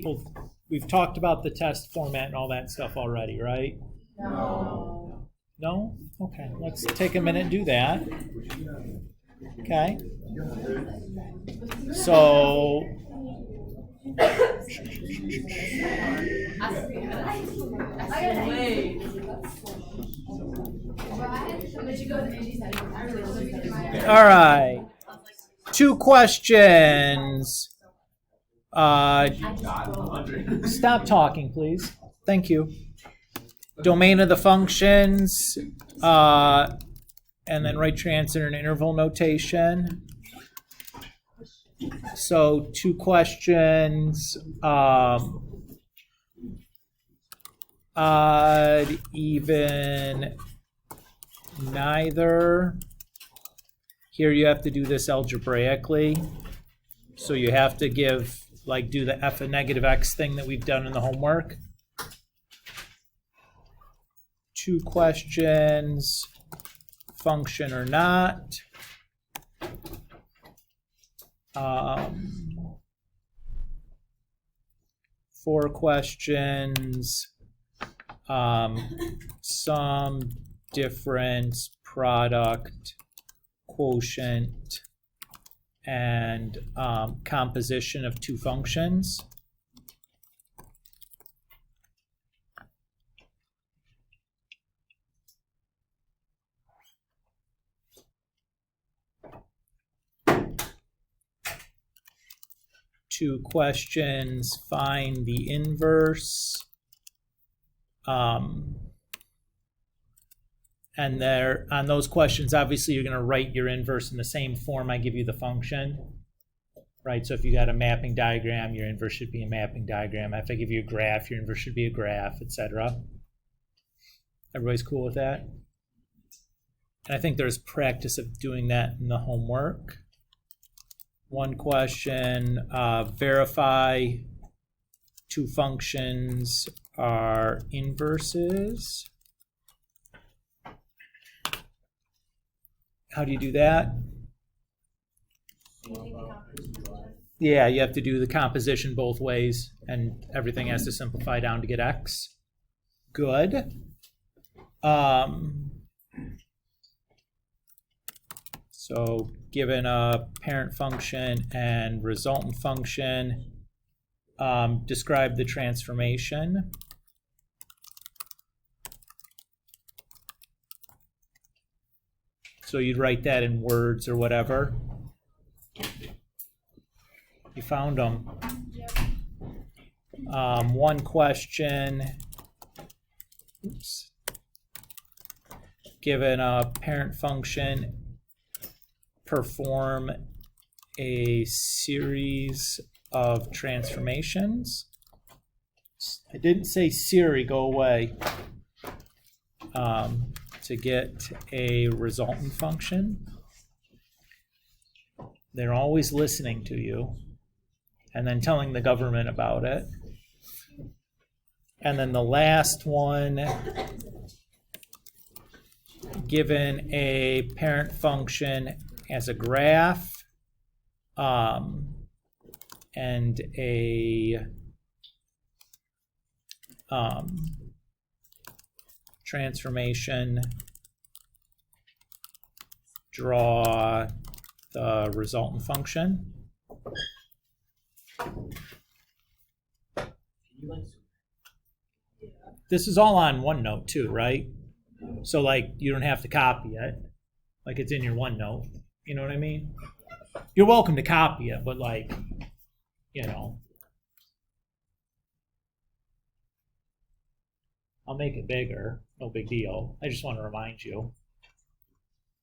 Well, we've talked about the test format and all that stuff already, right? No. No? Okay, let's take a minute and do that. Okay. So, all right. 2 questions. Stop talking, please. Thank you. Domain of the functions, and then write your answer in interval notation. So 2 questions. Odd, even, neither. Here you have to do this algebraically. So you have to give, like, do the f of negative x thing that we've done in the homework. 2 questions, function or not. 4 questions, sum, difference, product, quotient, and composition of 2 functions. Two questions, find the inverse. And there, on those questions, obviously you're going to write your inverse in the same form I give you the function, right? So if you got a mapping diagram, your inverse should be a mapping diagram. If I give you a graph, your inverse should be a graph, etc. Everybody's cool with that? And I think there's practice of doing that in the homework. 1 question, verify 2 functions are inverses. How do you do that? Yeah, you have to do the composition both ways, and everything has to simplify down to get x. Good. So given a parent function and resultant function, describe the transformation. So you'd write that in words or whatever. You found them. 1 question. Oops. Given a parent function, perform a series of transformations. I didn't say Siri, go away. To get a resultant function. They're always listening to you and then telling the government about it. And then the last one, given a parent function as a graph and a transformation, draw the resultant function. This is all on OneNote too, right? So like you don't have to copy it. Like it's in your OneNote. You know what I mean? You're welcome to copy it, but like, you know. I'll make it bigger, no big deal. I just want to remind you,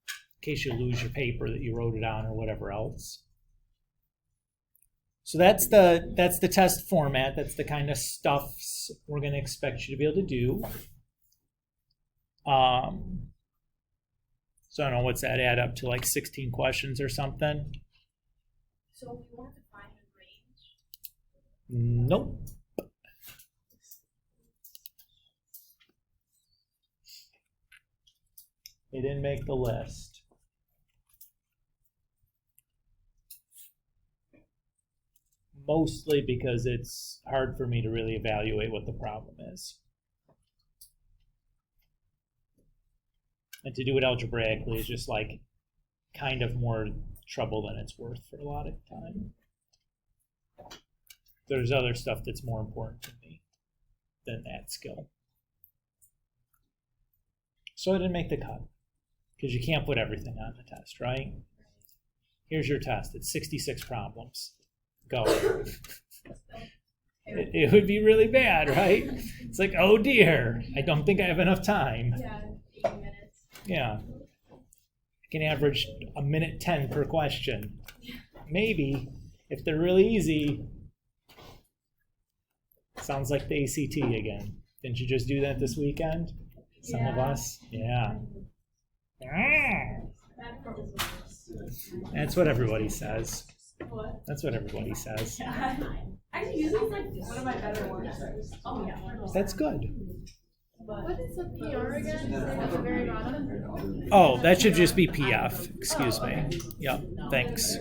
in case you lose your paper that you wrote it on or whatever else. So that's the test format. That's the kind of stuff we're going to expect you to be able to do. So I don't know, what's that add up to, like 16 questions or something? So we want to find a range? Nope. They didn't make the list. mostly because it's hard for me to really evaluate what the problem is. And to do it algebraically is just like kind of more trouble than it's worth for a lot of time. There's other stuff that's more important to me than that skill. So I didn't make the cut because you can't put everything on the test, right? Here's your test. It's 66 problems. Go. It would be really bad, right? It's like, oh dear, I don't think I have enough time. Yeah, 80 minutes. Yeah. I can average a minute 10 per question. Maybe, if they're really easy. Sounds like the ACT again. Didn't you just do that this weekend? Some of us? Yeah. That's what everybody says. What? That's what everybody says. Actually, usually it's like one of my better ones. Oh, yeah. That's good. What is the PR again? At the very bottom? Oh, that should just be PF. Excuse me. Yep, thanks.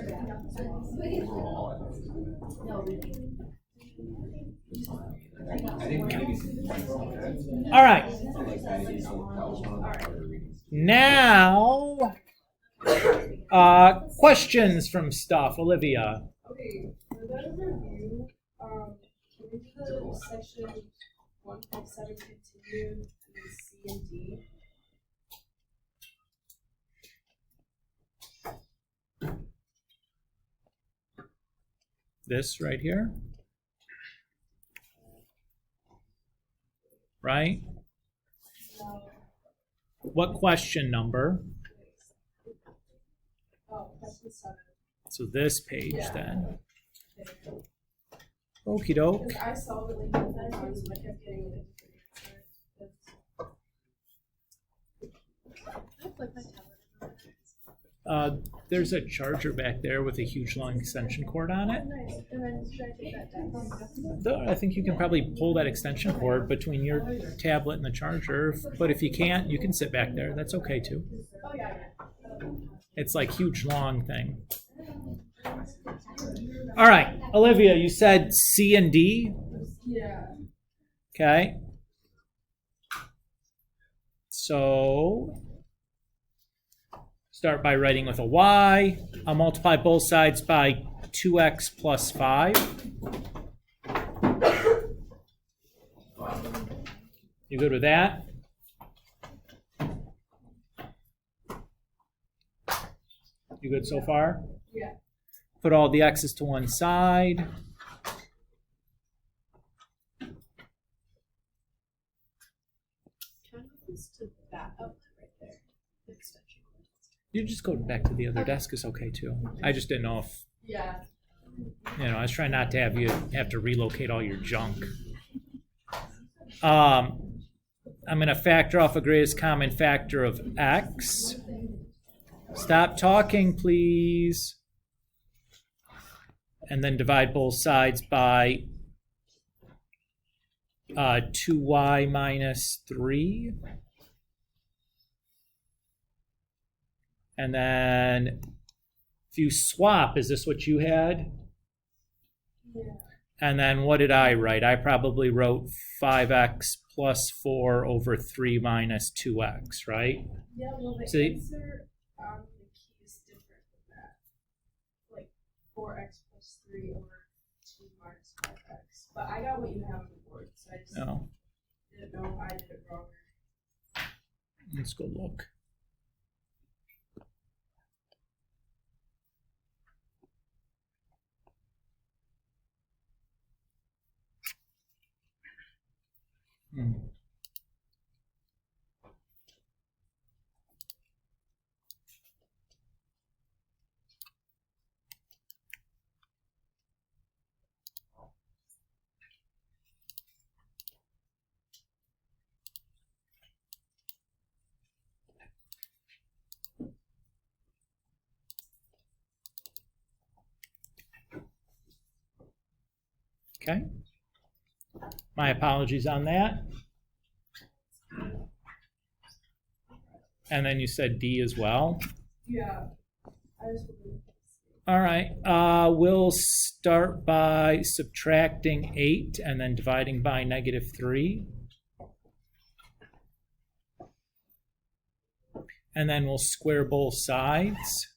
All right. Now, questions from stuff. Olivia. Okay, for that review, can we do the section 1.7 continue and then C and D? This right here. Right? No. What question number? Oh, question 7. So this page Yeah. then. Okie doke. Because I saw the link both times and I kept getting a different answer. There's a charger back there with a huge long extension cord on it. Nice. And then should I take that down? I think you can probably pull that extension cord between your tablet and the charger, but if you can't, you can sit back there. That's okay too. Oh, yeah. It's like huge long thing. All right, Olivia, you said C and D? Yeah. Okay. So start by writing with a y. I'll multiply both sides by 2x plus 5. You good with that? You good so far? Yeah. Put all the x's to one side. Can I move this to that outlet right there? The extension cord. You just go back to the other desk is okay too. I just didn't know if, Yeah. I was trying not to have you have to relocate all your junk. I'm going to factor off a greatest common factor of x. Stop talking, please. And then divide both sides by 2y minus 3. And then if you swap, is this what you had? Yeah. And then what did I write? I probably wrote 5x plus 4 over 3 minus 2x, right? Yeah, well, the So answer on the key is different than that. Like 4x plus 3 over 2 minus 5x. But I got what you have on the board, so I just No, didn't know if I did it wrong. let's go look. Okay. My apologies on that. And then you said D as well. Yeah. I just wanted to see. All right, we'll start by subtracting 8 and then dividing by -3. And then we'll square both sides.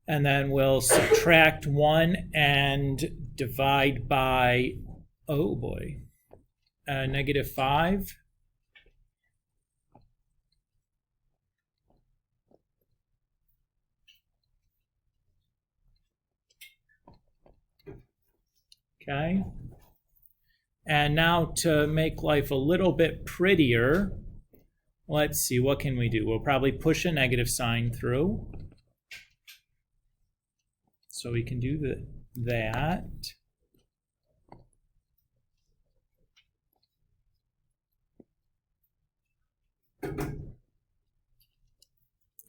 And then we'll subtract 1 and divide by, oh boy, -5. Okay. And now to make life a little bit prettier, let's see, what can we do? We'll probably push a negative sign through. So we can do that.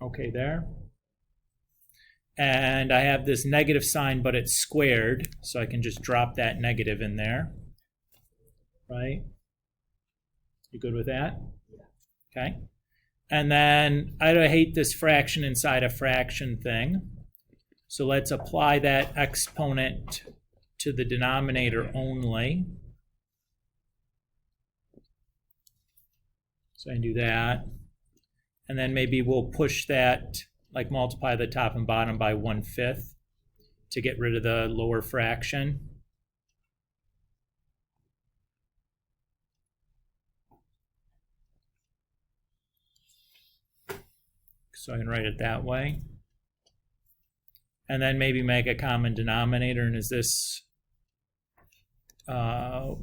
Okay, there. And I have this negative sign, but it's squared, so I can just drop that negative in there. Right? You good with that? Okay. And then I hate this fraction inside a fraction thing. So let's apply that exponent to the denominator only. So I can do that. And then maybe we'll push that, like multiply the top and bottom by 1/5 to get rid of the lower fraction. So I can write it that way. And then maybe make a common denominator. And is this what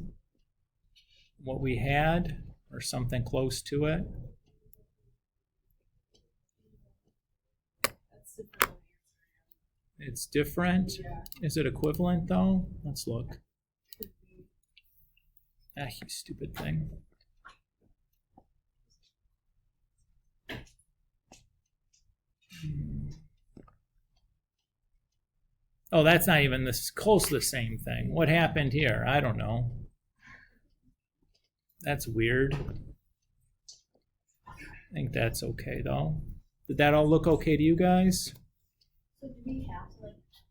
we had, or something close to it? It's different. Yeah. Is it equivalent though? Let's look. Ah, you stupid thing. Oh, that's not even this close to the same thing. What happened here? I don't know. That's weird. I think that's okay though. Did that all look okay to you guys? So do we have to make it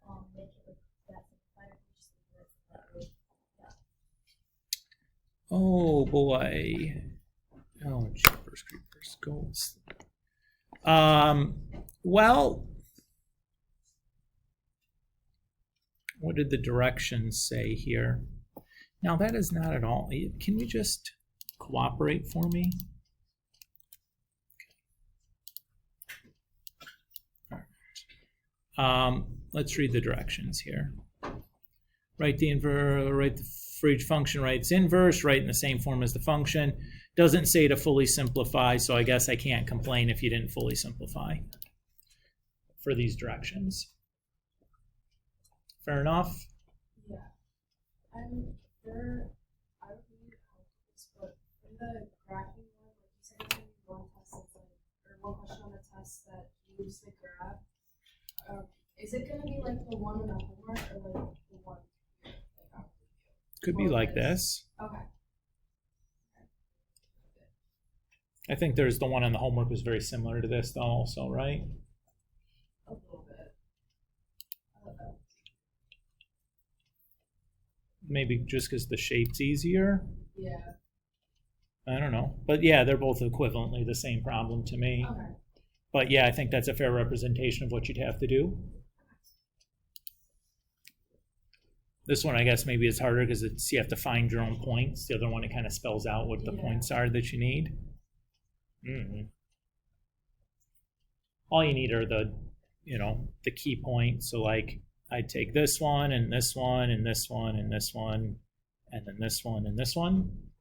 like that simplified, or just leave it that way? Yeah. Oh boy. Oh, jeepers creepers goals. Well, what did the directions say here? Now that is not at all. Can we just cooperate for me? Let's read the directions here. Write the for each function, write its inverse, write in the same form as the function. Doesn't say to fully simplify, so I guess I can't complain if you didn't fully simplify for these directions. Fair enough? Yeah. I'm sure I would need help with this, but in the graphing one, like you said, it's gonna be one test that's like, or one question on the test that moves the graph. Is it gonna be like the one in the homework, or like the one here, like after you? Could be like this. Okay. I think there's the one on the homework was very similar to this though also, right? A little bit. Maybe just because the shape's easier. Yeah. I don't know. But yeah, they're both equivalently the same problem to me. Okay. But yeah, I think that's a fair representation of what you'd have to do. This one, I guess, maybe it's harder because it's you have to find your own points. The other one, it kind of spells out what the points are that you need. All you need are the, the key points. So like, I'd take this one and this one and this one and this one and then this one and this one.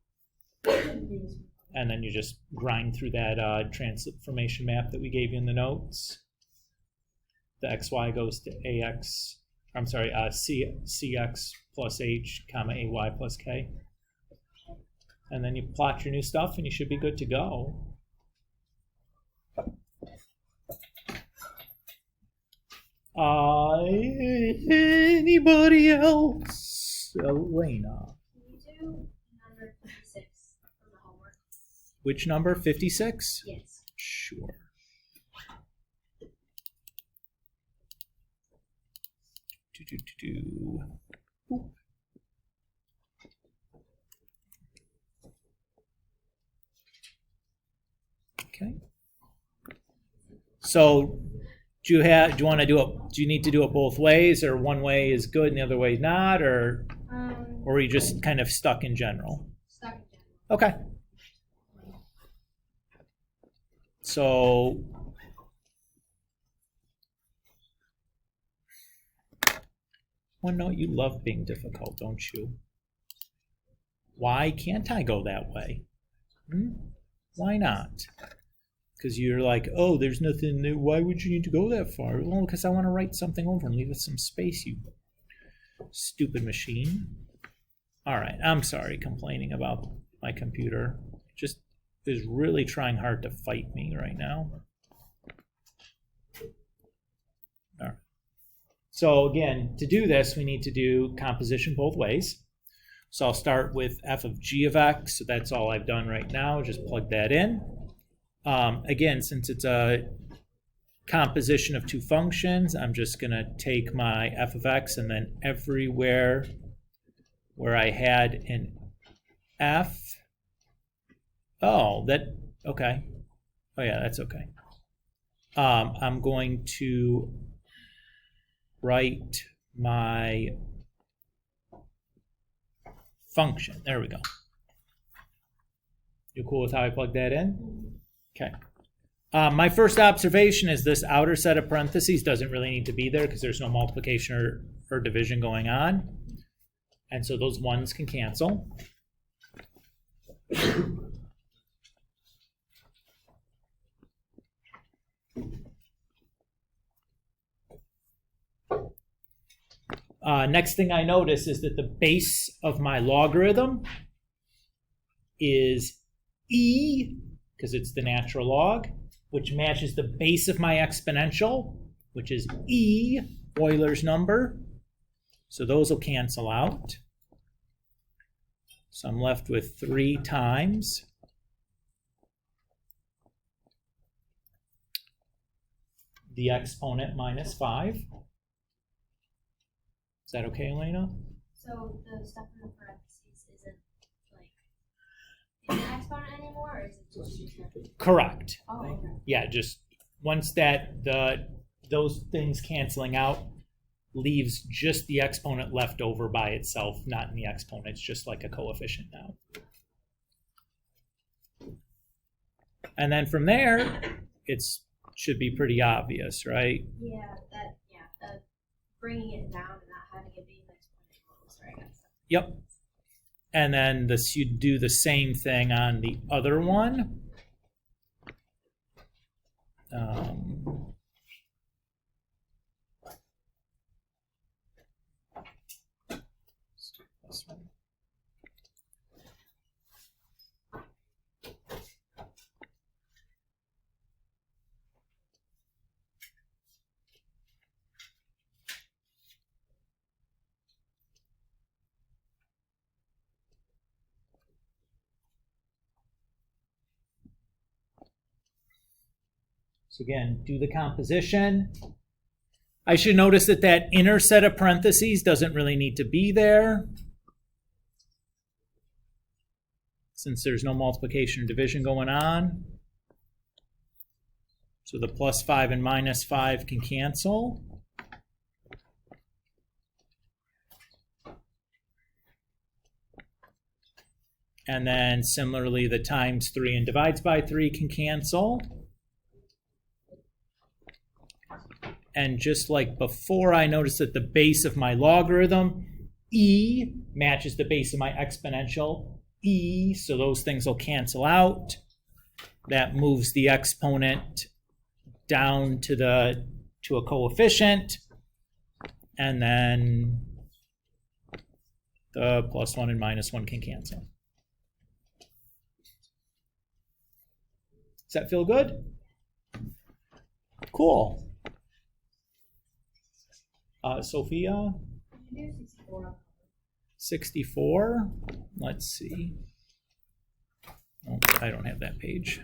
And then you just grind through that transformation map that we gave you in the notes. The xy goes to ax, I'm sorry, cx plus h, comma ay plus k. And then you plot your new stuff and you should be good to go. Anybody else? Elena. Can you do number 56 from the homework? Which number? 56? Yes. Sure. Boop. Okay. So do you want to do it? Do you need to do it both ways, or one way is good and the other way not, or are you just kind of stuck in general? Stuck in general. Okay. So one note, you love being difficult, don't you? Why can't I go that way? Why not? Because you're like, oh, there's nothing there. Why would you need to go that far? Well, because I want to write something over and leave it some space, you stupid machine. All right, I'm sorry complaining about my computer. Just is really trying hard to fight me right now. All right. So again, to do this, we need to do composition both ways. So I'll start with f of g of x. So that's all I've done right now. Just plug that in. Again, since it's a composition of two functions, I'm just going to take my f of x, and then everywhere where I had an f, okay. Oh yeah, that's okay. I'm going to write my function. There we go. You cool with how I plug that in? Okay. My first observation is this outer set of parentheses doesn't really need to be there because there's no multiplication or division going on. And so those ones can cancel. Next thing I notice is that the base of my logarithm is e, because it's the natural log, which matches the base of my exponential, which is e, Euler's number. So those will cancel out. So I'm left with 3 times the exponent minus 5. Is that okay, Elena? So the stuff in the parentheses isn't like in the exponent anymore, or is it just Correct. Oh, okay. Yeah, just once those things canceling out leaves just the exponent left over by itself, not in the exponent. It's just like a coefficient now. And then from there, should be pretty obvious, right? Yeah, the bringing it down and not having it be an exponential. Sorry, I got stuff. Yep. And then you do the same thing on the other one. This one. So again, do the composition. I should notice that that inner set of parentheses doesn't really need to be there, since there's no multiplication or division going on. So the plus 5 and minus 5 can cancel. And then similarly, the times 3 and divides by 3 can cancel. And just like before, I noticed that the base of my logarithm, e, matches the base of my exponential, e, so those things will cancel out. That moves the exponent down to a coefficient, and then the plus 1 and minus 1 can cancel. Does that feel good? Cool. Sophia? 64. 64. Let's see. Oh, I don't have that page.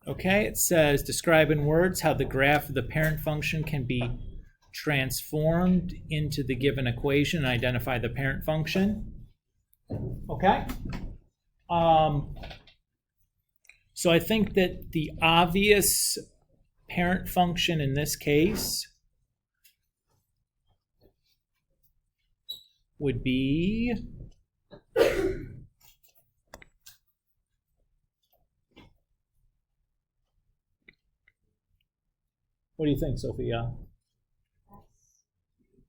Okay, it says describe in words how the graph of the parent function can be transformed into the given equation and identify the parent function. Okay. So I think that the obvious parent function in this case would be what do you think, Sophia?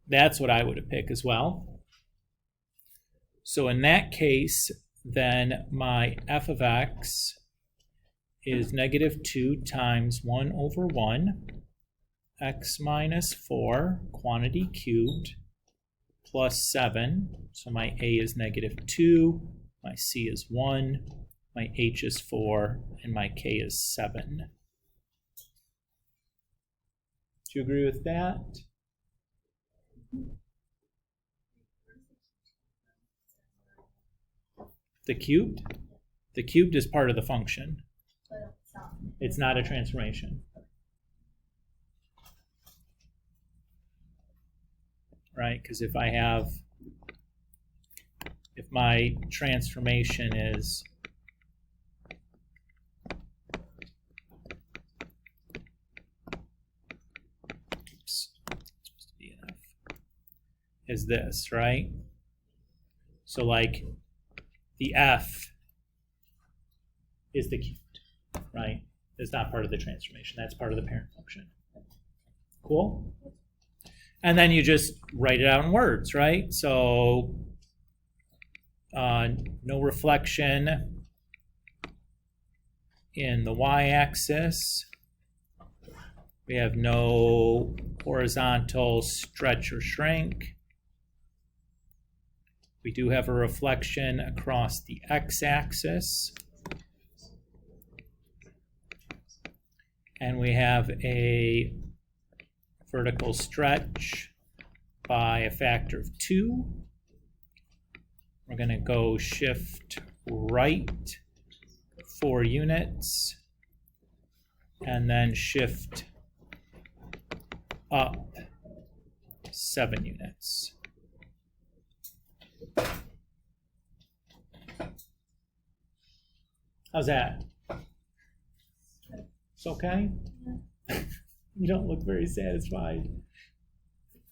That's what I would have picked as well. So in that case, then my f of x is negative 2 times 1 over 1, x minus 4, quantity cubed, plus 7. So my a is negative 2, my c is 1, my h is 4, and my k is 7. Do you agree with that? The cubed? The cubed is part of the function. It's not a transformation. Right? Because if my transformation is is this, right? So like the f is the cubed, right? It's not part of the transformation. That's part of the parent function. Cool? And then you just write it out in words, right? So no reflection in the y-axis. We have no horizontal stretch or shrink. We do have a reflection across the x-axis. And we have a vertical stretch by a factor of 2. We're going to go shift right 4 units and then shift up 7 units. How's that? It's okay? You don't look very satisfied.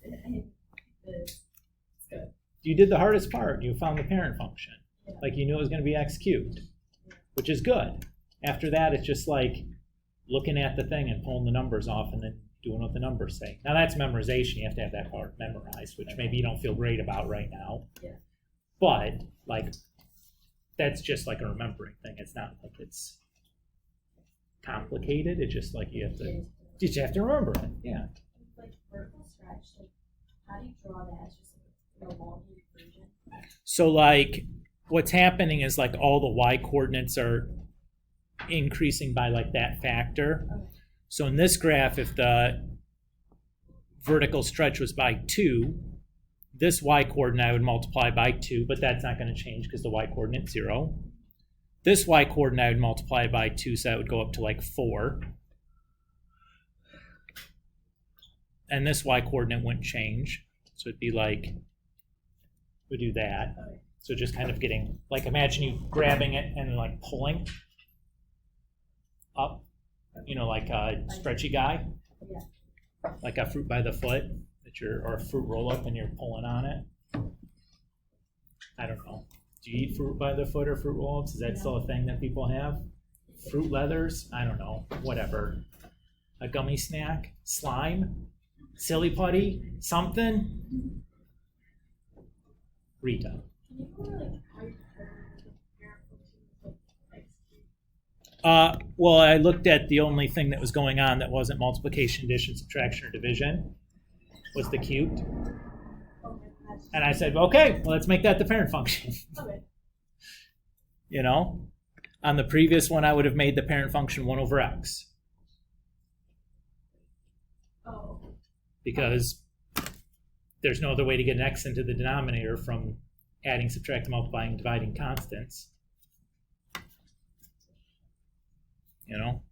It's good. You did the hardest part. You found the parent function. Yeah. Like you knew it was going to be x cubed, which is good. After that, it's just like looking at the thing and pulling the numbers off and then doing what the numbers say. Now that's memorization. You have to have that part memorized, which maybe you don't feel great about right now. Yeah. But like that's just like a remembering thing. It's not like it's complicated. It's just like you have to remember it. Yeah. Like vertical stretch, like how do you draw that? It's just like a long version. So like what's happening is like all the y coordinates are increasing by like that factor. Okay. So in this graph, if the vertical stretch was by 2, this y coordinate I would multiply by 2, but that's not going to change because the y coordinate's 0. This y coordinate I would multiply by 2, so that would go up to like 4. And this y coordinate wouldn't change. So it'd be like, we do that. Okay. So just kind of getting, like imagine you grabbing it and like pulling up, you know, like a stretchy guy. Yeah. Like a fruit by the foot or a fruit roll up and you're pulling on it. I don't know. Do you eat fruit by the foot or fruit roll ups? Is that still a thing that people have? Fruit leathers? I don't know. Whatever. A gummy snack? Slime? Silly putty? Something? Rita. Can you go like how you compare the parent function with like Well, I looked at the only thing that was going on that wasn't multiplication, addition, subtraction, or division was the cubed. Okay, that's And I said, okay, well, let's make that the parent function. okay. You know? On the previous one, I would have made the parent function 1 over x. Oh, Because there's no other way to get an x into the denominator from adding, subtracting, multiplying, dividing constants. You know?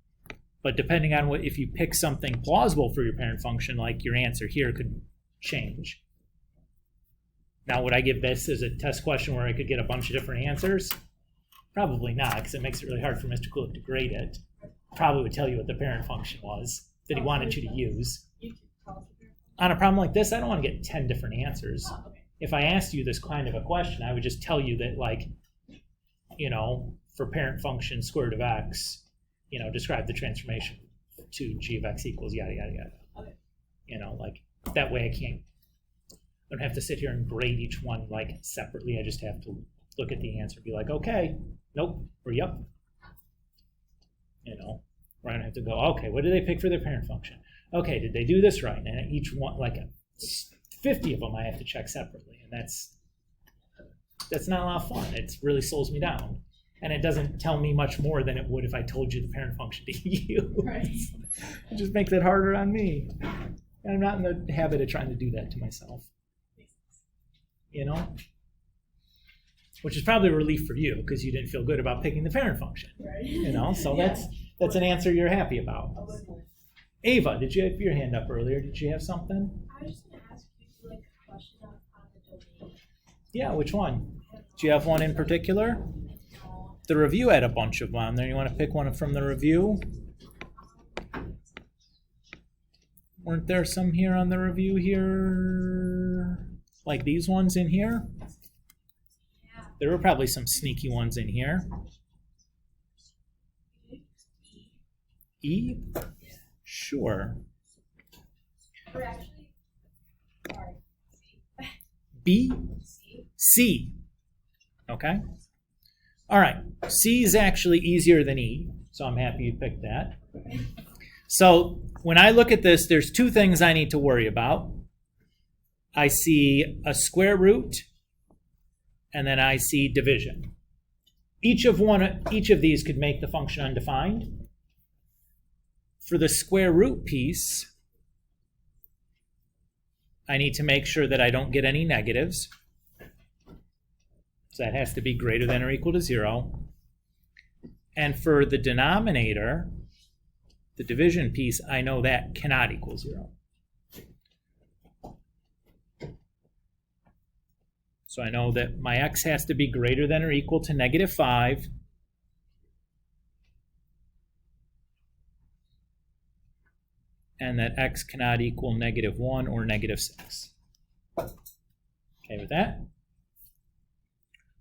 But depending on what, if you pick something plausible for your parent function, like your answer here could change. Now, would I give this as a test question where I could get a bunch of different answers? Probably not, because it makes it really hard for Mr. Kulik to grade it. Probably would tell you what the parent function was that he wanted you to use. you can tell us if you're. On a problem like this, I don't want to get 10 different answers. Oh, okay. If I asked you this kind of a question, I would just tell you that, like, you know, for parent function square root of x, you know, describe the transformation to g of x equals yada, yada, yada. Okay. You know, like, that way I don't have to sit here and grade each one, like, separately. I just have to look at the answer and be like, okay, nope, or yep. You know, or I don't have to go, okay, what did they pick for their parent function? Okay, did they do this right? And each one, like 50 of them, I have to check separately. And that's not a lot of fun. It really slows me down. And it doesn't tell me much more than it would if I told you the parent function to you. Right. It just makes it harder on me. And I'm not in the habit of trying to do that to myself. You know? Which is probably a relief for you because you didn't feel good about picking the parent function. Right. You know, so Yeah. that's an answer you're happy about. A little more. Ava, did you have your hand up earlier? Did you have something? I was just gonna ask you like a question on the domain. Yeah, which one? Do you have one in particular? The review had a bunch of them on there. You want to pick one from the review? Weren't there some here on the review here? Like these ones in here? Yeah. There were probably some sneaky ones in here. E? Sure. Or actually, sorry. B? C. C. Okay. All right. C is actually easier than E, so I'm happy you picked that. So when I look at this, there's two things I need to worry about. I see a square root, and then I see division. Each of these could make the function undefined. For the square root piece, I need to make sure that I don't get any negatives. So that has to be greater than or equal to 0. And for the denominator, the division piece, I know that cannot equal 0. So I know that my x has to be greater than or equal to -5. And that x cannot equal -1 or -6. Okay with that?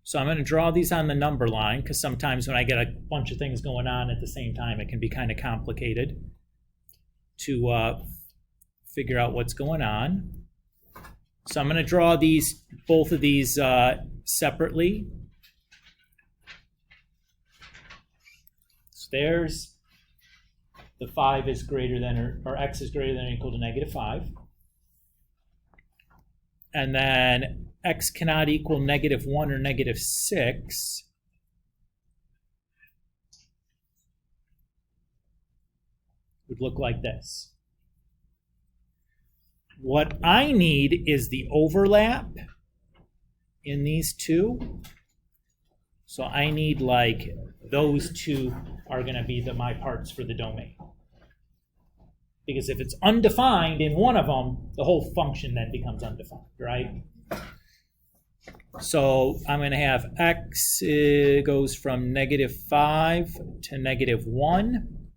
So I'm going to draw these on the number line because sometimes when I get a bunch of things going on at the same time, it can be kind of complicated to figure out what's going on. So I'm going to draw both of these separately. So there's the 5 is greater than or x is greater than or equal to -5. And then x cannot equal -1 or -6. Would look like this. What I need is the overlap in these two. So I need like those two are going to be my parts for the domain. Because if it's undefined in one of them, the whole function then becomes undefined, right? So I'm going to have x goes from -5 to -1,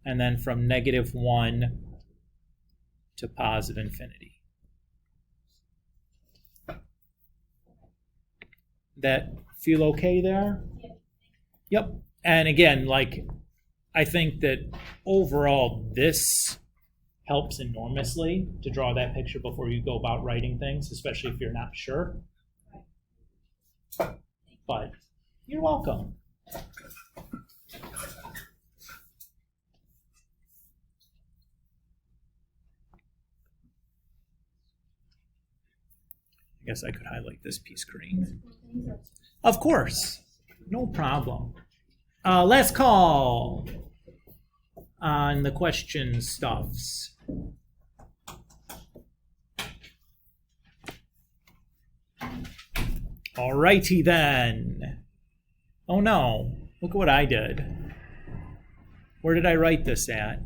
and then from -1 to positive infinity. That feel okay there? Yep. And again, like, I think that overall this helps enormously to draw that picture before you go about writing things, especially if you're not sure. But you're welcome. guess I could highlight this piece green. Of course, no problem. Last call on the question stuffs. Alrighty then. Oh no, look what I did. Where did I write this at?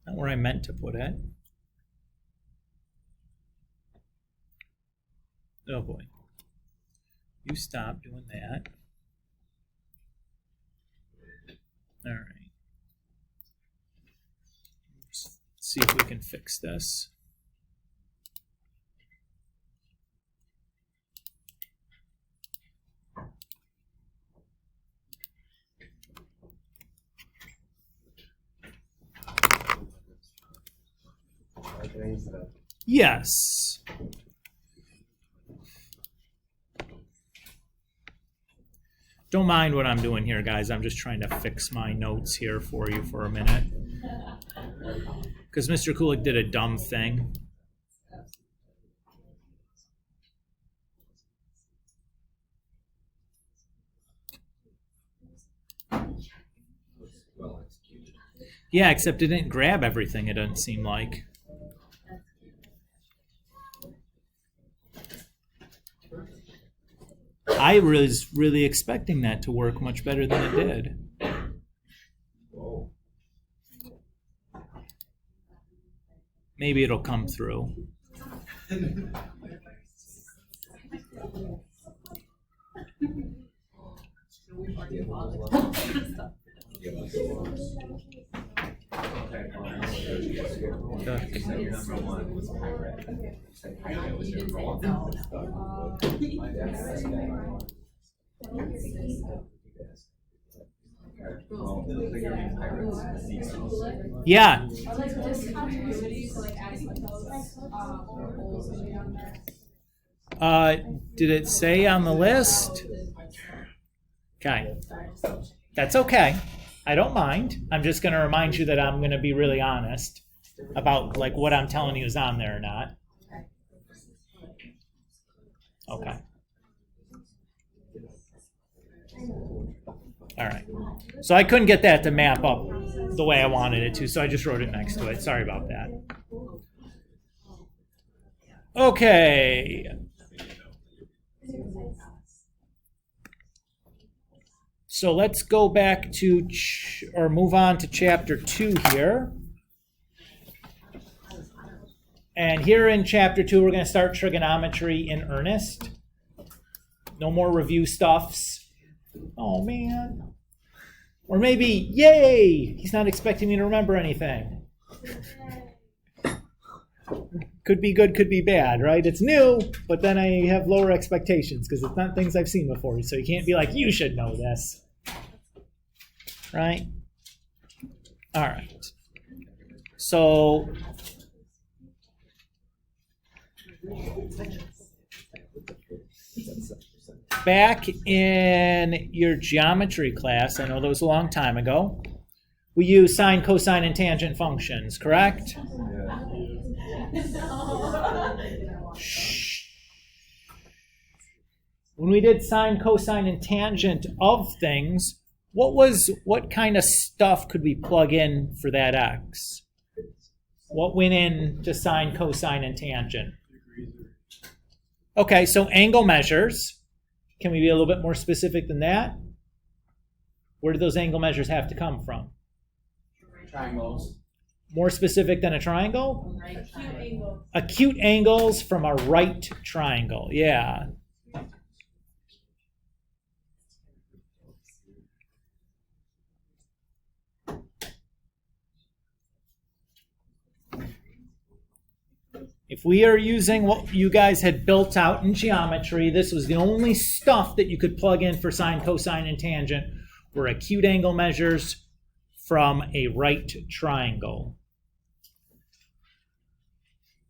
Not where I meant to put it. Oh boy. You stop doing that. All right. Let's see if we can fix this. Yes. Don't mind what I'm doing here, guys. I'm just trying to fix my notes here for you for a minute. Because Mr. Kulik did a dumb thing. Yeah, except it didn't grab everything, it doesn't seem like. I was really expecting that to work much better than it did. Maybe it'll come through. Yeah. Did it say on the list? Okay. That's okay. I don't mind. I'm just going to remind you that I'm going to be really honest about like what I'm telling you is on there or not. Okay. All right. So I couldn't get that to map up the way I wanted it to, so I just wrote it next to it. Sorry about that. Okay. So let's go back to, or move on to chapter 2 here. And here in chapter 2, we're going to start trigonometry in earnest. No more review stuffs. Oh, man. Or maybe, yay, he's not expecting me to remember anything. Could be good, could be bad, right? It's new, but then I have lower expectations because it's not things I've seen before. So you can't be like, you should know this. Right? All right. So back in your geometry class, I know that was a long time ago, we used sine, cosine, and tangent functions, correct? Shh. When we did sine, cosine, and tangent of things, what kind of stuff could we plug in for that x? What went in to sine, cosine, and tangent? Okay, so angle measures. Can we be a little bit more specific than that? Where do those angle measures have to come from? Triangles. More specific than a triangle? Acute angles. Acute angles from a right triangle. Yeah. If we are using what you guys had built out in geometry, this was the only stuff that you could plug in for sine, cosine, and tangent were acute angle measures from a right triangle.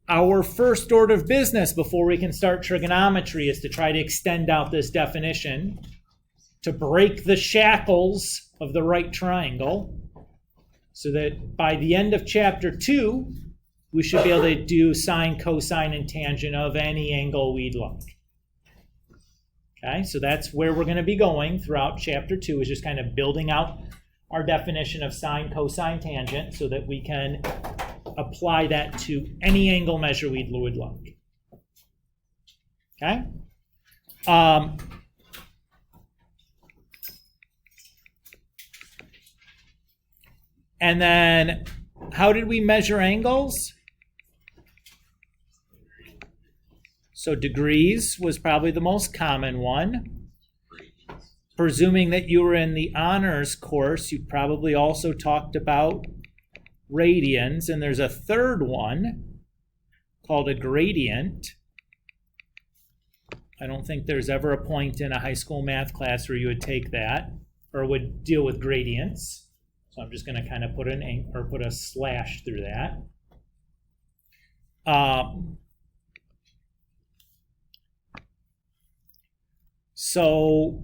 Our first order of business before we can start trigonometry is to try to extend out this definition to break the shackles of the right triangle so that by the end of chapter 2, we should be able to do sine, cosine, and tangent of any angle we'd like. Okay, so that's where we're going to be going throughout chapter 2, is just kind of building out our definition of sine, cosine, tangent so that we can apply that to any angle measure we would like. Okay? And then, how did we measure angles? So degrees was probably the most common one. Presuming that you were in the honors course, you probably also talked about radians, and there's a third one called a gradient. I don't think there's ever a point in a high school math class where you would take that or would deal with gradients. So I'm just going to kind of put put a slash through that. So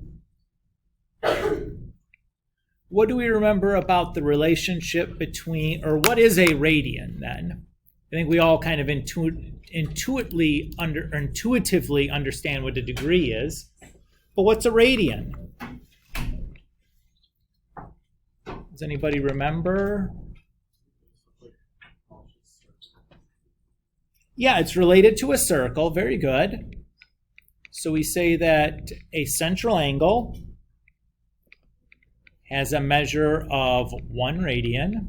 what do we remember about the relationship between, or what is a radian then? I think we all kind of intuitively understand what a degree is, but what's a radian? Does anybody remember? Yeah, it's related to a circle. Very good. So we say that a central angle has a measure of 1 radian.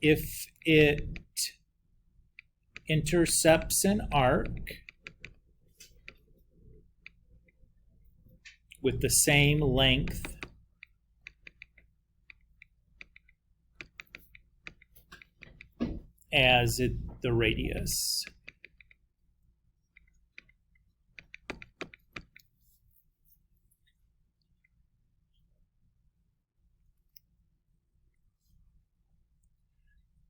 If it intercepts an arc with the same length as the radius.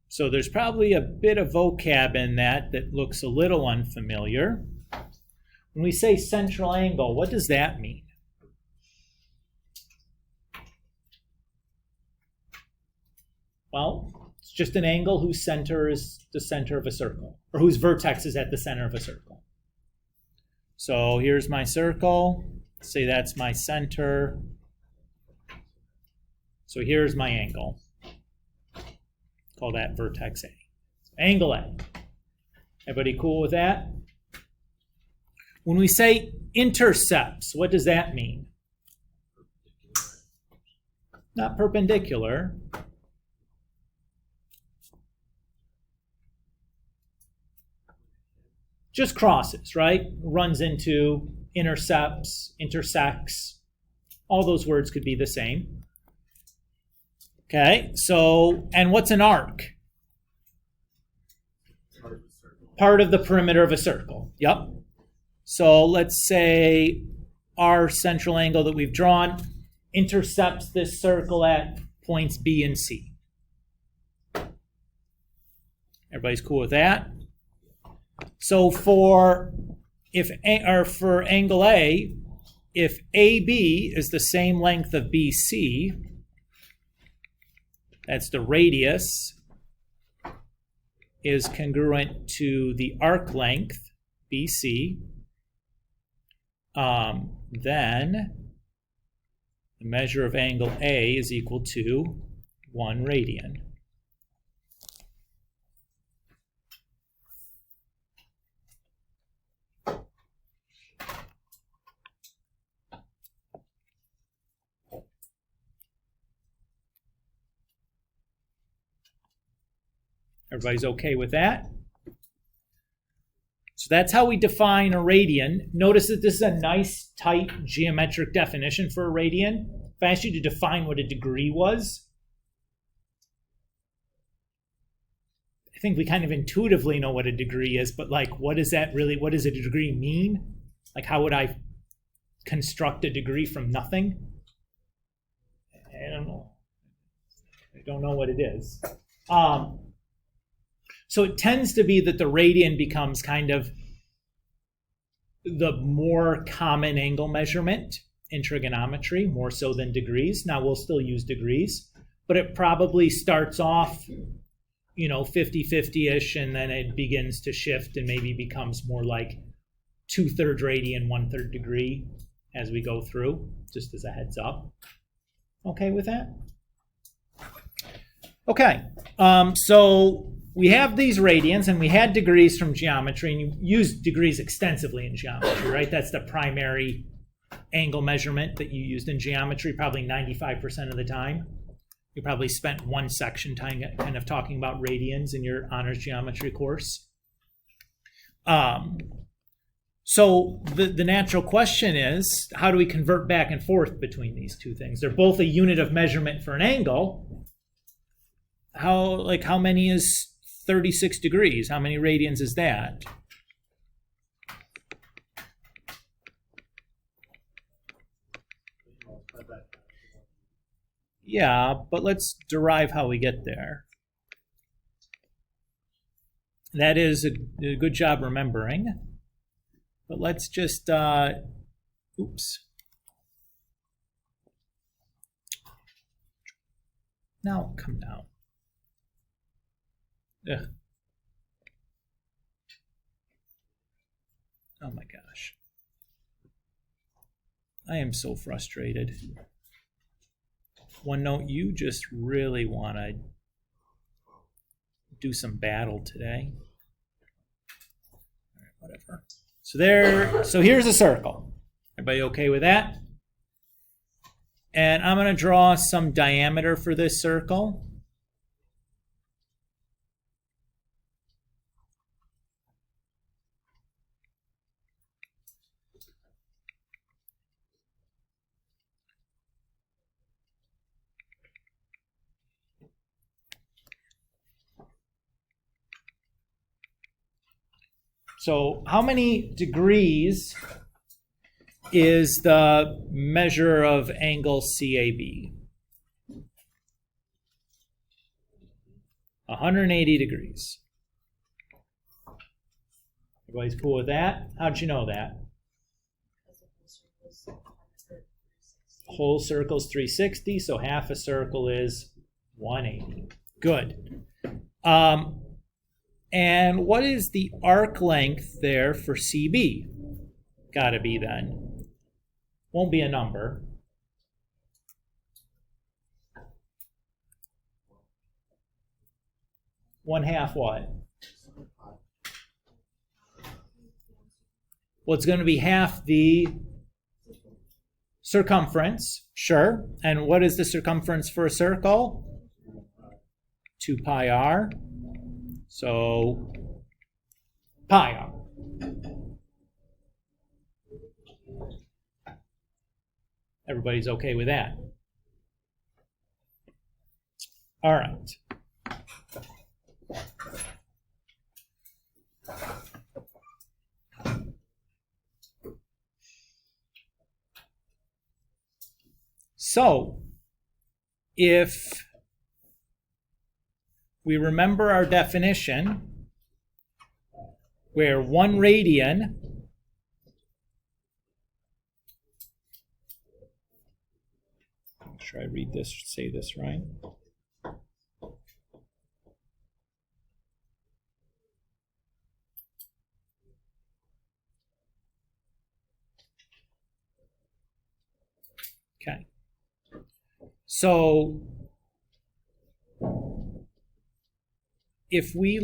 So there's probably a bit of vocab in that looks a little unfamiliar. When we say central angle, what does that mean? Well, it's just an angle whose center is the center of a circle, or whose vertex is at the center of a circle. So here's my circle. Say that's my center. So here's my angle. Call that vertex A. Angle A. Everybody cool with that? When we say intercepts, what does that mean? Not perpendicular. Just crosses, right? Runs into, intercepts, intersects. All those words could be the same. Okay, so, and what's an arc? Part of the perimeter of a circle. Yep. So let's say our central angle that we've drawn intercepts this circle at points B and C. Everybody's cool with that? So for angle A, if AB is the same length of BC, that's the radius, is congruent to the arc length, BC, then the measure of angle A is equal to 1 radian. Everybody's okay with that? So that's how we define a radian. Notice that this is a nice, tight geometric definition for a radian. If I asked you to define what a degree was, I think we kind of intuitively know what a degree is, but like, what does that really, what does a degree mean? Like, how would I construct a degree from nothing? I don't know. I don't know what it is. So it tends to be that the radian becomes kind of the more common angle measurement. in trigonometry, more so than degrees. Now we'll still use degrees, but it probably starts off, 50-50-ish, and then it begins to shift and maybe becomes more like 2/3 radian, 1/3 degree as we go through, just as a heads up. Okay with that? Okay, so we have these radians, and we had degrees from geometry, and you use degrees extensively in geometry, right? That's the primary angle measurement that you used in geometry, probably 95% of the time. You probably spent one section time kind of talking about radians in your honors geometry course. So the natural question is, how do we convert back and forth between these two things? They're both a unit of measurement for an angle. How many is 36 degrees? How many radians is that? Yeah, but let's derive how we get there. That is a good job remembering. But let's just, oops. Now come down. Ugh. Oh my gosh. I am so frustrated. OneNote, you just really want to do some battle today. All right, whatever. So here's a circle. Everybody okay with that? And I'm going to draw some diameter for this circle. So how many degrees is the measure of angle CAB? 180 degrees. Everybody's cool with that? How'd you know that? Whole circle's 360, so half a circle is 180. Good. And what is the arc length there for CB? Gotta be then. Won't be a number. One half what? Well, it's going to be half the circumference, sure. And what is the circumference for a circle? 2 pi r. So pi r. Everybody's okay with that? All right. So, if we remember our definition, where 1 radian make sure I read this, say this right. Okay. So if we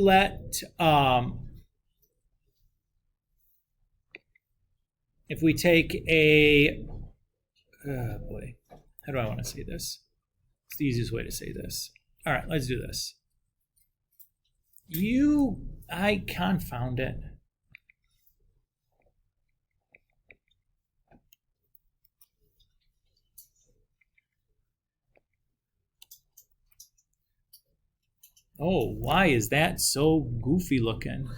if we take a, oh boy, how do I want to say this? It's the easiest way to say this. All right, let's do this. I confound it. Oh, why is that so goofy looking?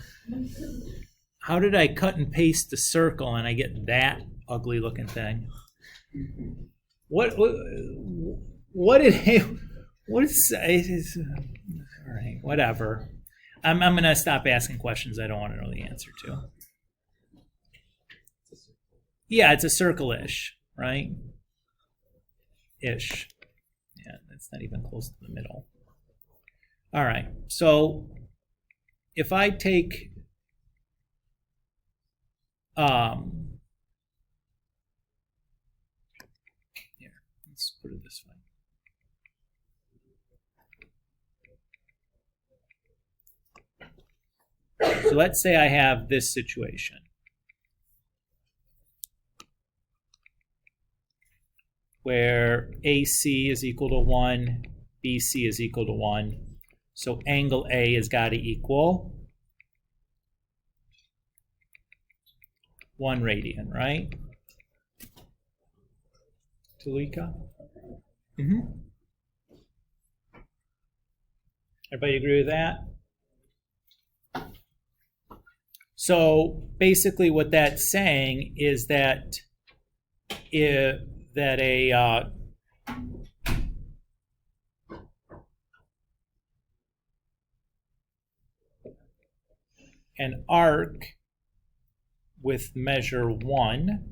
How did I cut and paste the circle and I get that ugly looking thing? What is all right, whatever. I'm going to stop asking questions I don't want to know the answer to. Yeah, it's a circle-ish. right? Ish. Yeah, that's not even close to the middle. All right, so if I take here, let's put it this way. So let's say I have this situation. Where AC is equal to 1, BC is equal to 1. So angle A has got to equal 1 radian, right? Talika? Everybody agree with that? So basically what that's saying is that an arc with measure 1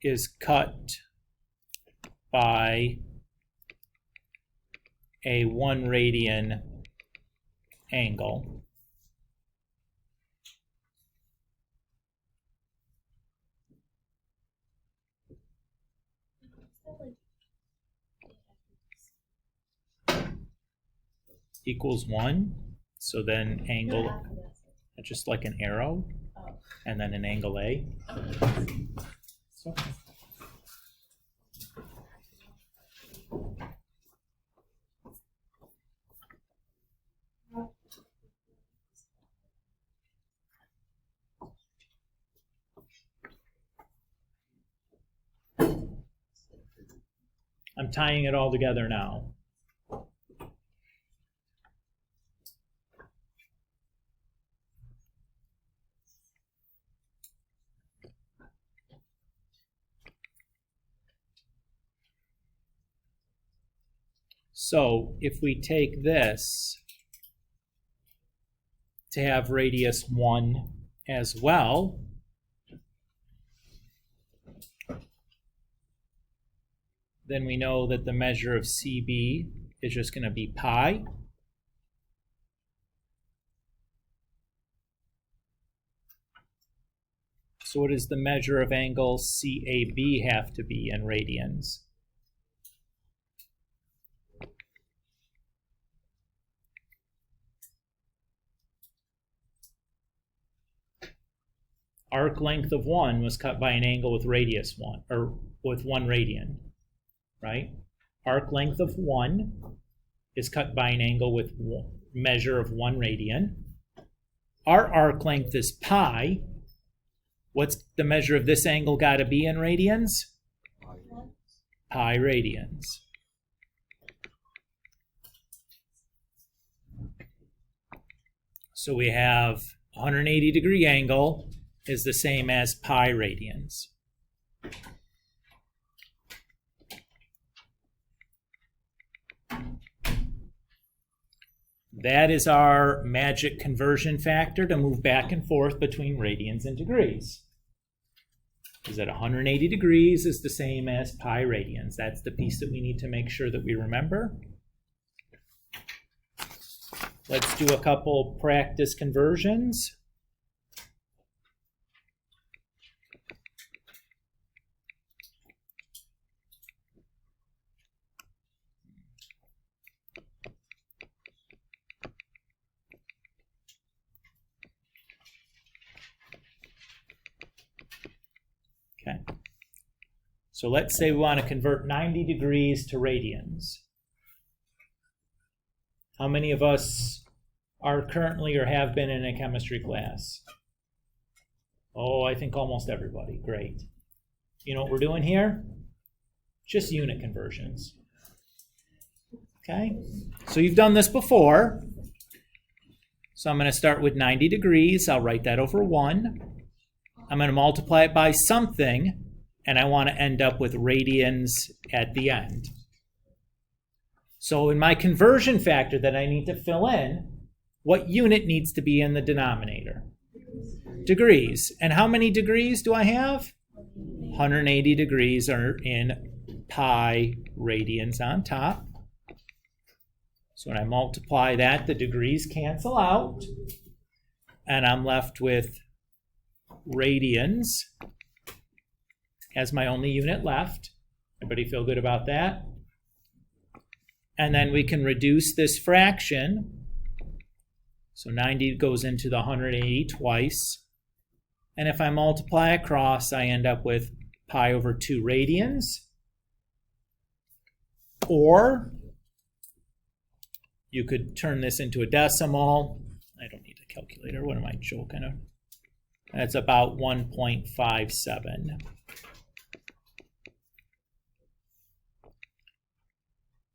is cut by a 1 radian angle. Equals 1, so then angle, just like an arrow, and then an angle A. So, I'm tying it all together now. So if we take this to have radius 1 as well, then we know that the measure of CB is just going to be pi. So what does the measure of angle CAB have to be in radians? Arc length of 1 was cut by an angle with radius 1, or with 1 radian, right? Arc length of 1 is cut by an angle with measure of 1 radian. Our arc length is pi. What's the measure of this angle got to be in radians? Pi radians. So we have 180 degree angle is the same as pi radians. That is our magic conversion factor to move back and forth between radians and degrees. Is that 180 degrees is the same as pi radians. That's the piece that we need to make sure that we remember. Let's do a couple practice conversions. Okay. So let's say we want to convert 90 degrees to radians. How many of us are currently or have been in a chemistry class? Oh, I think almost everybody. Great. You know what we're doing here? Just unit conversions. Okay? So you've done this before. So I'm going to start with 90 degrees. I'll write that over 1. I'm going to multiply it by something, and I want to end up with radians at the end. So in my conversion factor that I need to fill in, what unit needs to be in the denominator? Degrees. And how many degrees do I have? 180 degrees are in pi radians on top. So when I multiply that, the degrees cancel out, and I'm left with radians as my only unit left. Everybody feel good about that? And then we can reduce this fraction. So 90 goes into the 180 twice. And if I multiply across, I end up with pi over 2 radians. Or you could turn this into a decimal. I don't need a calculator. What am I joking of? That's about 1.57.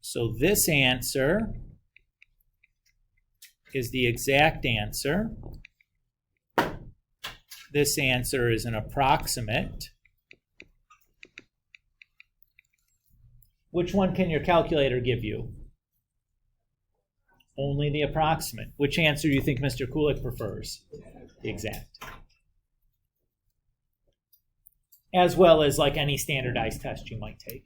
So this answer is the exact answer. This answer is an approximate. Which one can your calculator give you? Only the approximate. Which answer do you think Mr. Kulik prefers? The exact. As well as like any standardized test you might take.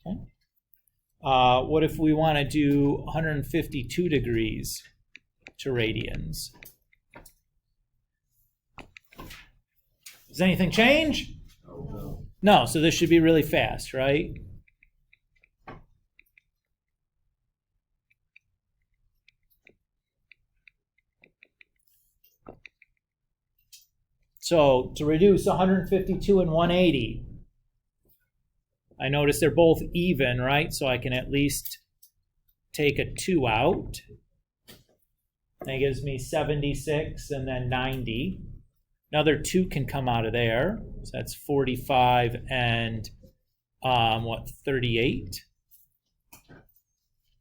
Okay. What if we want to do 152 degrees to radians? Does anything change? No, so this should be really fast, right? So to reduce 152 and 180, I notice they're both even, right? So I can at least take a 2 out. That gives me 76 and then 90. Another 2 can come out of there. So that's 45 and 38.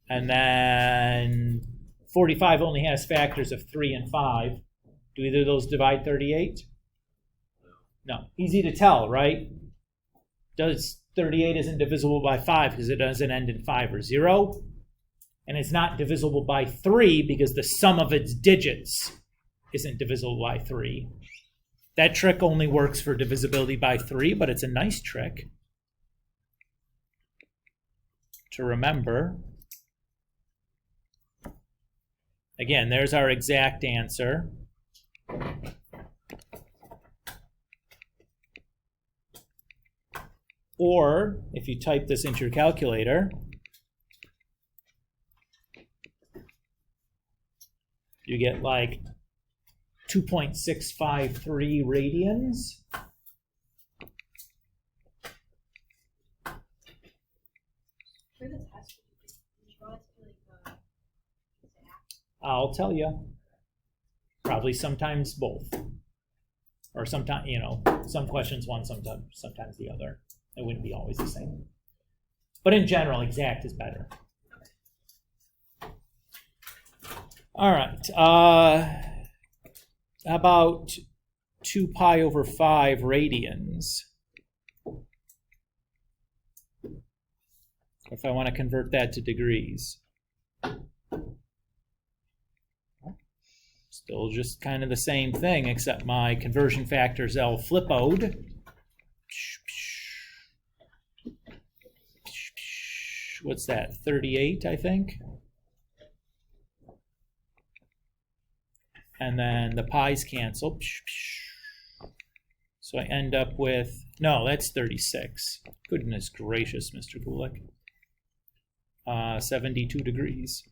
And then 45 only has factors of 3 and 5. Do either of those divide 38? No. Easy to tell, right? 38 isn't divisible by 5 because it doesn't end in 5 or 0. And it's not divisible by 3 because the sum of its digits isn't divisible by 3. That trick only works for divisibility by 3, but it's a nice trick to remember. Again, there's our exact answer. Or, if you type this into your calculator, you get like 2.653 radians. For the test, would you want it to be like the exact? I'll tell you. Probably sometimes both. Or sometimes, some questions one, sometimes the other. It wouldn't be always the same. But in general, exact is better. All right. How about 2 pi over 5 radians? If I want to convert that to degrees. Still just kind of the same thing, except my conversion factor is L flippoed. What's that, 38, I think? And then the pi's cancel. So I end up with, no, that's 36. Goodness gracious, Mr. Kulik. 72 degrees.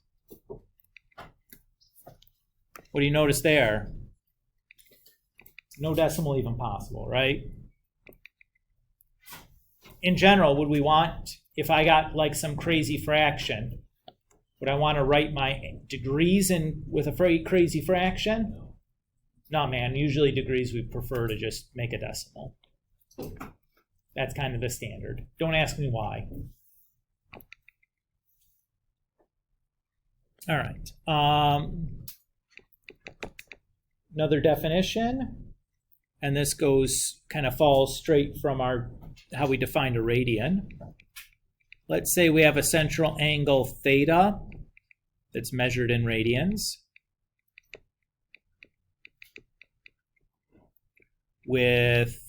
What do you notice there? No decimal even possible, right? In general, would we want, if I got like some crazy fraction, would I want to write my degrees in with a crazy fraction? No, man, usually degrees we prefer to just make a decimal. That's kind of the standard. Don't ask me why. All right. Another definition, and this kind of falls straight from how we defined a radian. Let's say we have a central angle theta, that's measured in radians with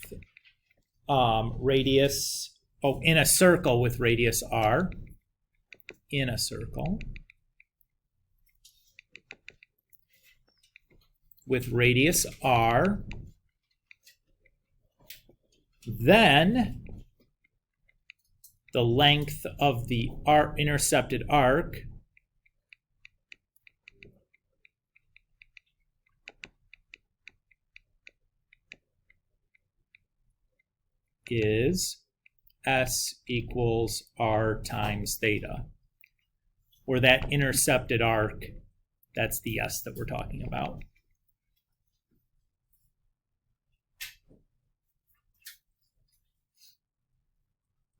radius, in a circle with radius r, in a circle with radius r, then the length of the intercepted arc is S equals R times theta. Or that intercepted arc, that's the S that we're talking about.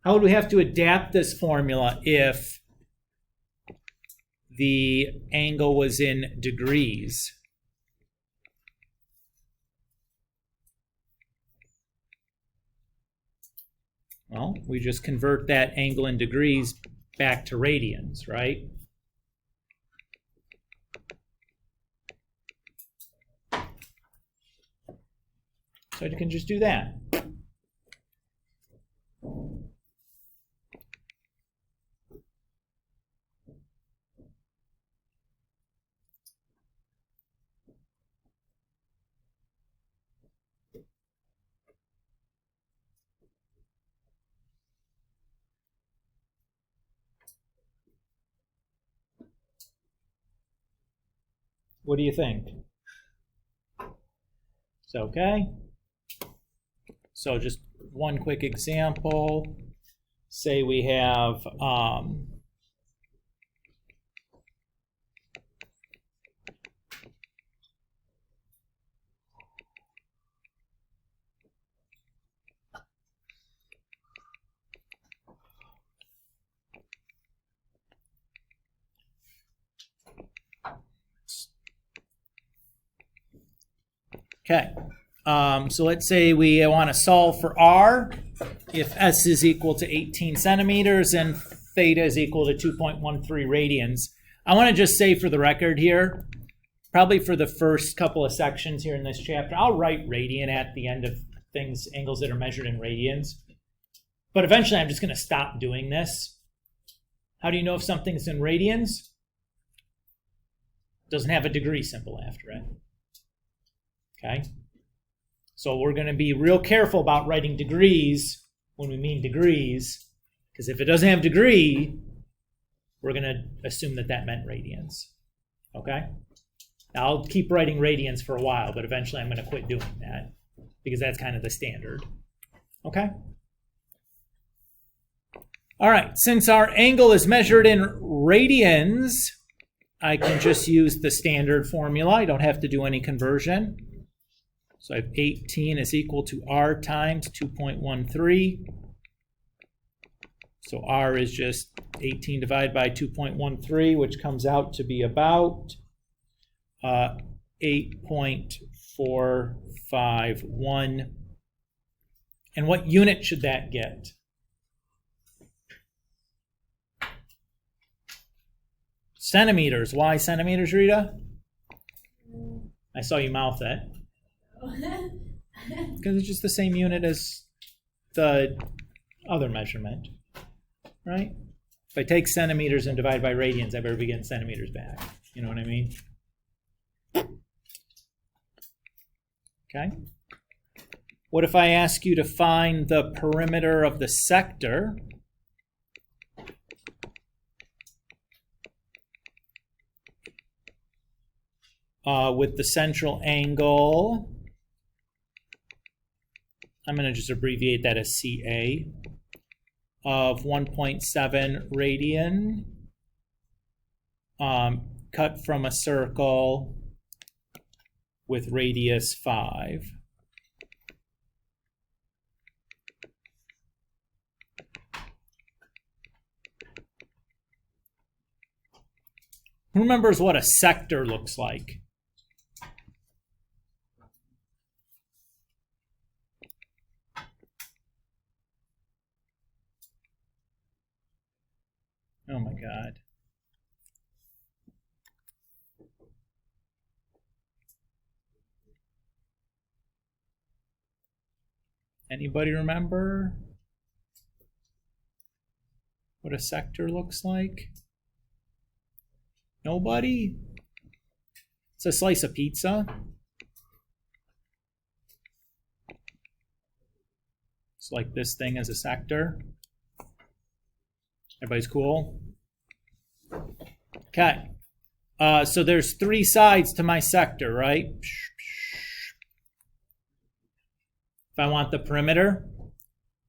How would we have to adapt this formula if the angle was in degrees? Well, we just convert that angle in degrees back to radians, right? So you can just do that. What do you think? It's okay? So just one quick example. Say we have okay. So let's say we want to solve for r if s is equal to 18 centimeters and theta is equal to 2.13 radians. I want to just say for the record here, probably for the first couple of sections here in this chapter, I'll write radian at the end of things, angles that are measured in radians. But eventually I'm just going to stop doing this. How do you know if something's in radians? It doesn't have a degree symbol after it. Okay? So we're going to be real careful about writing degrees when we mean degrees, because if it doesn't have degree, we're going to assume that that meant radians. Okay? Now, I'll keep writing radians for a while, but eventually I'm going to quit doing that, because that's kind of the standard. Okay? All right, since our angle is measured in radians, I can just use the standard formula. I don't have to do any conversion. So I have 18 is equal to r times 2.13. So r is just 18 divided by 2.13, which comes out to be about 8.451. And what unit should that get? Centimeters. Why centimeters, Rita? I saw you mouth it. Because it's just the same unit as the other measurement, right? If I take centimeters and divide by radians, I better be getting centimeters back. You know what I mean? Okay. What if I ask you to find the perimeter of the sector? With the central angle, I'm going to just abbreviate that as CA, of 1.7 radian, cut from a circle with radius 5. Who remembers what a sector looks like? Oh my God. Anybody remember what a sector looks like? Nobody? It's a slice of pizza. It's like this thing is a sector. Everybody's cool? Okay. So there's 3 sides to my sector, right? If I want the perimeter,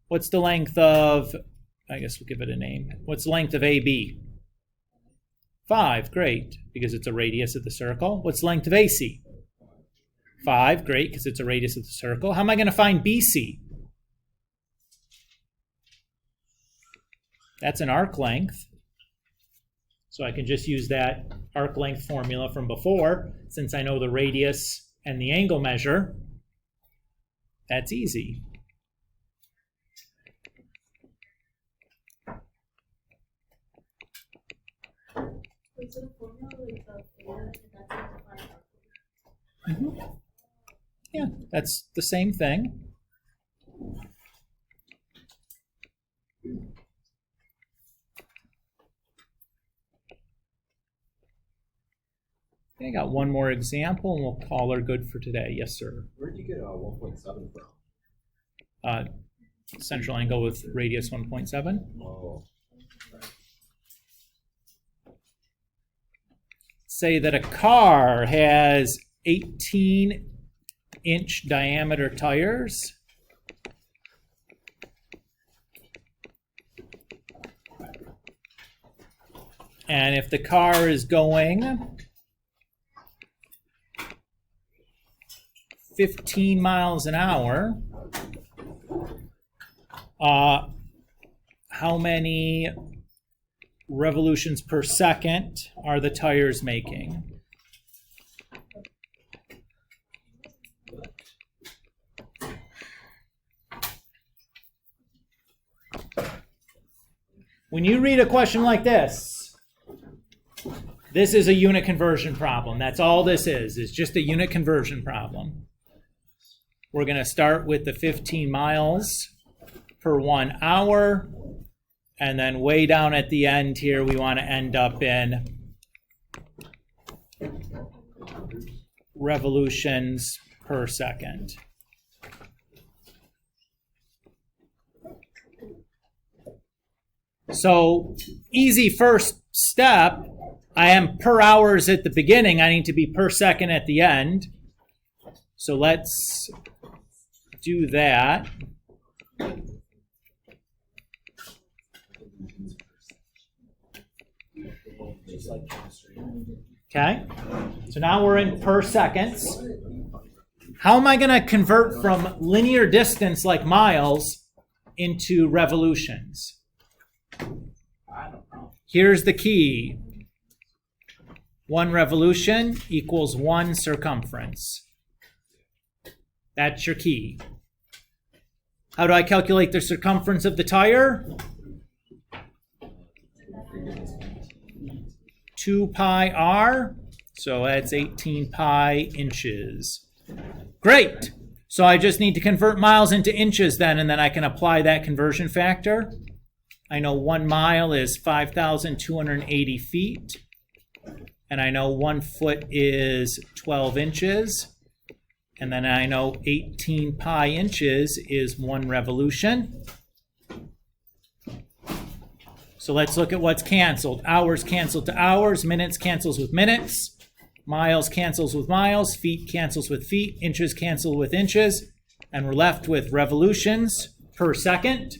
what's the length of, I guess we'll give it a name. What's the length of AB? 5, great, because it's a radius of the circle. What's the length of AC? 5, great, because it's a radius of the circle. How am I going to find BC? That's an arc length. So I can just use that arc length formula from before, since I know the radius and the angle measure. That's easy. Is it a formula like the theta and that's how to find arc? Yeah, that's the same thing. Okay, I got one more example, and we'll call her good for today. Yes, sir. Where did you get 1.7 from? Central angle with radius 1.7. Oh, Say that a car has 18-inch diameter tires. And if the car is going 15 miles an hour, how many revolutions per second are the tires making? When you read a question like this is a unit conversion problem. That's all this is. It's just a unit conversion problem. We're going to start with the 15 miles per 1 hour. And then way down at the end here, we want to end up in revolutions per second. So easy first step. I am per hours at the beginning. I need to be per second at the end. So let's do that. Okay, so now we're in per seconds. How am I going to convert from linear distance like miles into revolutions? I don't know. Here's the key. 1 revolution equals 1 circumference. That's your key. How do I calculate the circumference of the tire? 2 pi r, so that's 18 pi inches. Great. So I just need to convert miles into inches then, and then I can apply that conversion factor. I know 1 mile is 5,280 feet, and I know 1 foot is 12 inches, and then I know 18 pi inches is 1 revolution. So let's look at what's canceled. Hours cancel to hours, minutes cancels with minutes, miles cancels with miles, feet cancels with feet, inches cancel with inches, and we're left with revolutions per second.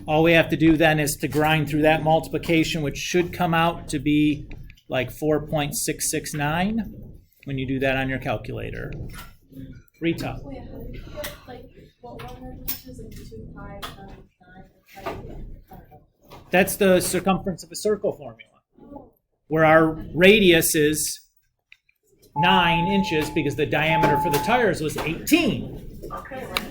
All we have to do then is to grind through that multiplication, which should come out to be like 4.669 when you do that on your calculator. Rita. Wait, how did you get, like, what 1 revolution is like 2 pi times 9 and pi? That's the circumference of a circle formula, where our radius is 9 inches because the diameter for the tires was 18. Okay, right.